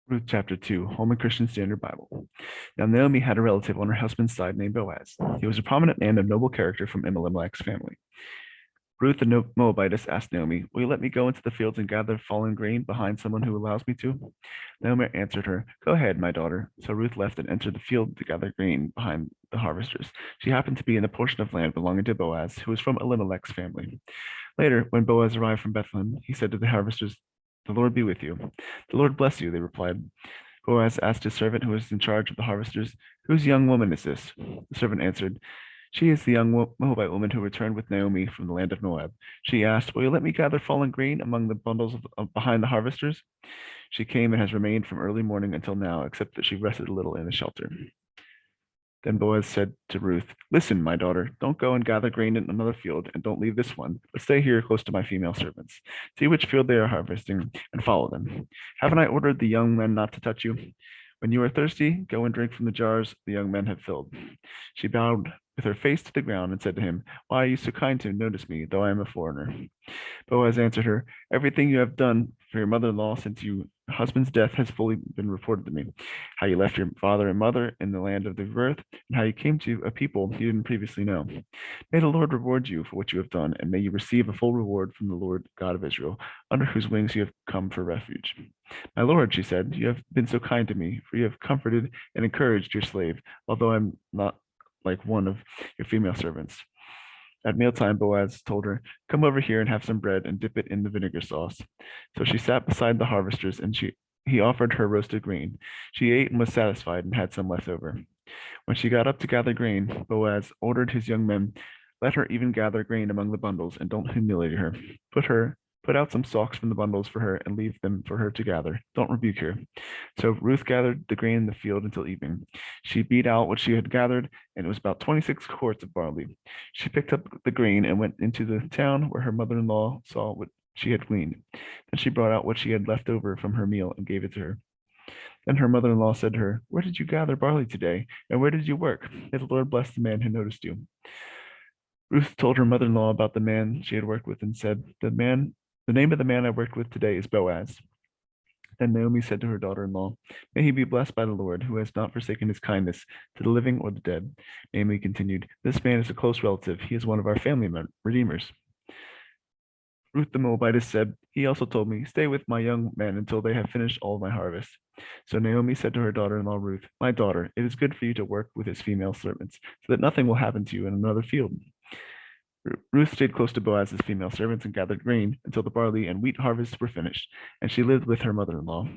Ruth chapter 2, Holman Christian Standard Bible. Now Naomi had a relative on her husband's side named Boaz. He was a prominent man of noble character from Elimelech's family. Ruth the Moabitess asked Naomi, "Will you let me go into the fields and gather fallen grain behind someone who allows me to?" Naomi answered her, "Go ahead, my daughter." So Ruth left and entered the field to gather grain behind the harvesters. She happened to be in a portion of land belonging to Boaz, who was from Elimelech's family. Later, when Boaz arrived from Bethlehem, he said to the harvesters, "The Lord be with you." "The Lord bless you," they replied. Boaz asked his servant who was in charge of the harvesters, "Whose young woman is this?" The servant answered, "She is the young Moabite woman who returned with Naomi from the land of Moab. She asked, 'Will you let me gather fallen grain among the bundles behind the harvesters?' She came and has remained from early morning until now, except that she rested a little in the shelter." Then Boaz said to Ruth, "Listen, my daughter, don't go and gather grain in another field, and don't leave this one, but stay here close to my female servants. See which field they are harvesting, and follow them. Haven't I ordered the young men not to touch you? When you are thirsty, go and drink from the jars the young men have filled." She bowed with her face to the ground and said to him, "Why are you so kind to notice me, though I am a foreigner?" Boaz answered her, "Everything you have done for your mother-in-law since your husband's death has fully been reported to me. How you left your father and mother in the land of the birth, and how you came to a people you didn't previously know. May the Lord reward you for what you have done, and may you receive a full reward from the Lord God of Israel, under whose wings you have come for refuge." "My Lord," she said, "you have been so kind to me, for you have comforted and encouraged your slave, although I'm not like one of your female servants." At mealtime, Boaz told her, "Come over here and have some bread and dip it in the vinegar sauce." So she sat beside the harvesters, and he offered her roasted grain. She ate and was satisfied and had some left over. When she got up to gather grain, Boaz ordered his young men, "Let her even gather grain among the bundles, and don't humiliate her. Put out some stalks from the bundles for her, and leave them for her to gather. Don't rebuke her." So Ruth gathered the grain in the field until evening. She beat out what she had gathered, and it was about 26 quarts of barley. She picked up the grain and went into the town where her mother-in-law saw what she had gleaned. Then she brought out what she had left over from her meal and gave it to her. Then her mother-in-law said to her, "Where did you gather barley today? And where did you work? May the Lord bless the man who noticed you." Ruth told her mother-in-law about the man she had worked with and said, the name of the man I worked with today is Boaz." Then Naomi said to her daughter-in-law, "May he be blessed by the Lord, who has not forsaken his kindness to the living or the dead." Naomi continued, "This man is a close relative. He is one of our family redeemers." Ruth the Moabitess said, "He also told me, 'Stay with my young men until they have finished all my harvest.'" So Naomi said to her daughter-in-law Ruth, "My daughter, it is good for you to work with his female servants, so that nothing will happen to you in another field." Ruth stayed close to Boaz's female servants and gathered grain until the barley and wheat harvests were finished, and she lived with her mother-in-law.